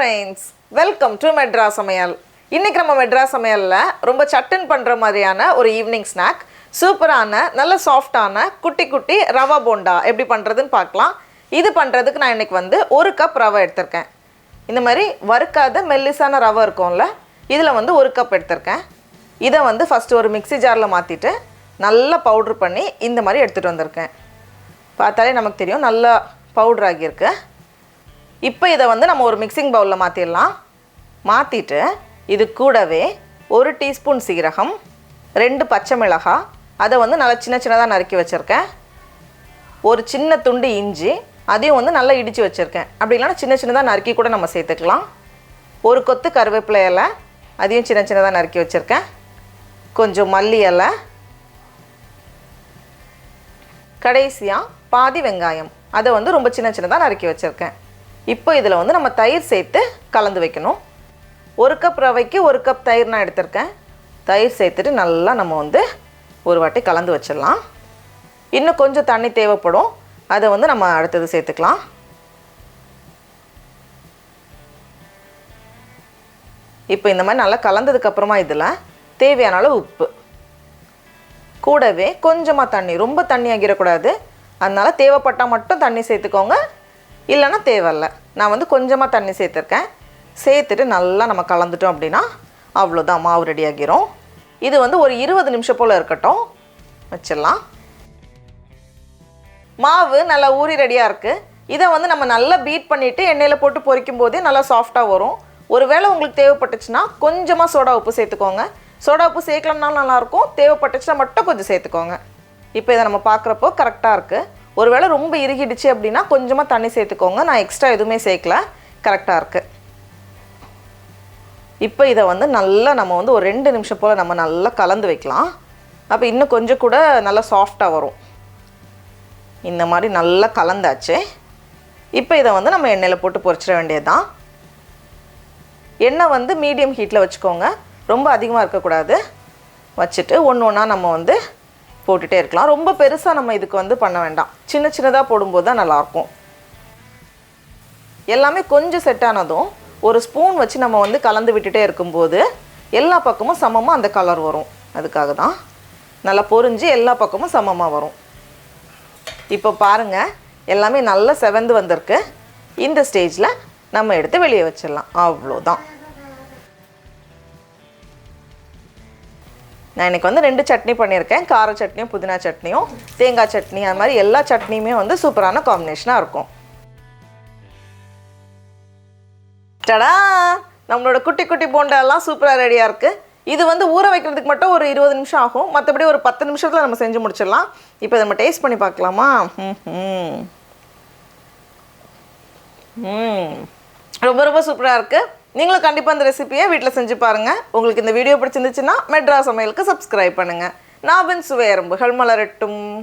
friends, welcome to Madras Samayal. இன்னைக்கு நம்ம Madras Samayalல ரொம்ப சட்டன் பண்ற மாதிரியான ஒரு ஈவினிங் ஸ்நாக், சூப்பரான நல்ல சாஃப்ட்டான குட்டி குட்டி ரவா போண்டா எப்படி பண்றதுன்னு பார்க்கலாம். இது பண்றதுக்கு நான் இன்னைக்கு வந்து 1 கப் ரவை எடுத்துர்க்கேன். இந்த மாதிரி வறுக்காத மெல்லிசான ரவை இருக்கும்ல, இதுல வந்து 1 கப் எடுத்துர்க்கேன். இத வந்து ஃபர்ஸ்ட் ஒரு மிக்ஸி ஜார்ல மாத்திட்டு நல்லா பவுடர் பண்ணி இந்த மாதிரி எடுத்துட்டு வந்திருக்கேன். பார்த்தாலே நமக்கு தெரியும் நல்லா பவுடர் ஆகி இருக்கு. இப்போ இத வந்து நம்ம ஒரு மிக்சிங் பவுல்ல மாத்திடலாம். மாத்திட்டு இது கூடவே 1 டீஸ்பூன் சீரகம், 2 பச்சை மிளகாய், அதை வந்து நல்லா சின்னதா நறுக்கி வச்சிருக்கேன். ஒரு சின்ன துண்டு இஞ்சி, அதையும் வந்து நல்லா இடிச்சு வச்சிருக்கேன். அப்படி இல்லனா சின்னதா நறுக்கி கூட நம்ம சேர்த்துக்கலாம். ஒரு கொத்து கறிவேப்பிலை இலை, அதையும் சின்னதா நறுக்கி வச்சிருக்கேன். கொஞ்சம் மல்லி இலை, கடைசியா பாதி வெங்காயம், அதை வந்து ரொம்ப சின்னதா நறுக்கி வச்சிருக்கேன். இப்போ இதில் வந்து நம்ம தயிர் சேர்த்து கலந்து வைக்கணும். 1 கப் ரவைக்கு 1 கப் தயிர் நான் எடுத்திருக்கேன். தயிர் சேர்த்துட்டு நல்லா நம்ம வந்து ஒரு வாட்டி கலந்து வச்சிடலாம். இன்னும் கொஞ்சம் தண்ணி தேவைப்படும், அதை வந்து நம்ம அடுத்தது சேர்த்துக்கலாம். இப்போ இந்த மாதிரி நல்லா கலந்ததுக்கப்புறமா இதில் தேவையான அளவு உப்பு, கூடவே கொஞ்சமாக தண்ணி, ரொம்ப தண்ணி ஆகிடக்கூடாது, அதனால் தேவைப்பட்டால் மட்டும் தண்ணி சேர்த்துக்கோங்க, இல்லைன்னா தேவையில்லை. நான் வந்து கொஞ்சமாக தண்ணி சேர்த்துருக்கேன். சேர்த்துட்டு நல்லா நம்ம கலந்துட்டோம் அப்படின்னா அவ்வளோதான், மாவு ரெடி ஆகிரும். இது வந்து ஒரு 20 நிமிஷம் போல் இருக்கட்டும், வச்சிடலாம். மாவு நல்லா ஊறி ரெடியாக இருக்குது. இதை வந்து நம்ம நல்லா பீட் பண்ணிவிட்டு எண்ணெயில் போட்டு பொரிக்கும் போதே நல்லா சாஃப்டாக வரும். ஒருவேளை உங்களுக்கு தேவைப்பட்டுச்சுன்னா கொஞ்சமாக சோடா உப்பு சேர்த்துக்கோங்க. சோடா உப்பு சேர்க்கலனாலும் நல்லாயிருக்கும், தேவைப்பட்டுச்சுன்னா மட்டும் கொஞ்சம் சேர்த்துக்கோங்க. இப்போ இதை நம்ம பார்க்குறப்போ கரெக்டாக இருக்குது. ஒருவேளை ரொம்ப இறுகிடுச்சு அப்படின்னா கொஞ்சமாக தண்ணி சேர்த்துக்கோங்க. நான் எக்ஸ்ட்ரா எதுவுமே சேர்க்கல, கரெக்டாக இருக்குது. இப்போ இதை வந்து நல்லா நம்ம வந்து ஒரு 2 நிமிஷம் போல் நம்ம நல்லா கலந்து வைக்கலாம். அப்போ இன்னும் கொஞ்சம் கூட நல்லா சாஃப்டாக வரும். இந்த மாதிரி நல்லா கலந்தாச்சு. இப்போ இதை வந்து நம்ம எண்ணெயில் போட்டு பொரிச்சிட வேண்டியது தான். எண்ணெய் வந்து மீடியம் ஹீட்டில் வச்சுக்கோங்க, ரொம்ப அதிகமாக இருக்கக்கூடாது. வச்சுட்டு ஒன்று ஒன்றா நம்ம வந்து போட்டுகிட்டே இருக்கலாம். ரொம்ப பெருசாக நம்ம இதுக்கு வந்து பண்ண வேண்டாம், சின்னதாக போடும்போது தான் நல்லாயிருக்கும். எல்லாமே கொஞ்சம் செட் ஆனதும் ஒரு ஸ்பூன் வச்சு நம்ம வந்து கலந்து விட்டுட்டே இருக்கும்போது எல்லா பக்கமும் சமமாக அந்த கலர் வரும். அதுக்காக தான் நல்லா பொரிஞ்சு எல்லா பக்கமும் சமமாக வரும். இப்போ பாருங்கள், எல்லாமே நல்லா செவந்து வந்திருக்கு. இந்த ஸ்டேஜில் நம்ம எடுத்து வெளியே வச்சிடலாம், அவ்வளோதான். நான் இன்றைக்கி வந்து 2 சட்னி பண்ணியிருக்கேன். கார சட்னியும் புதினா சட்னியும், தேங்காய் சட்னி, அது மாதிரி எல்லா சட்னியுமே வந்து சூப்பரான காம்பினேஷனாக இருக்கும். டடா, நம்மளோட குட்டி குட்டி போண்டாலாம் சூப்பராக ரெடியாக இருக்குது. இது வந்து ஊற வைக்கிறதுக்கு மட்டும் ஒரு 20 நிமிஷம் ஆகும், மற்றபடி ஒரு 10 நிமிஷத்தில் நம்ம செஞ்சு முடிச்சிடலாம். இப்போ நம்ம டேஸ்ட் பண்ணி பார்க்கலாமா? ரொம்ப ரொம்ப சூப்பராக இருக்குது. நீங்களும் கண்டிப்பாக இந்த ரெசிபியை வீட்டில் செஞ்சு பாருங்கள். உங்களுக்கு இந்த வீடியோ பிடிச்சிருந்துச்சுன்னா மெட்ராஸ் சமையலுக்கு சப்ஸ்கிரைப் பண்ணுங்கள். நாவின் சுவை எறும்புகள் மலரட்டும்.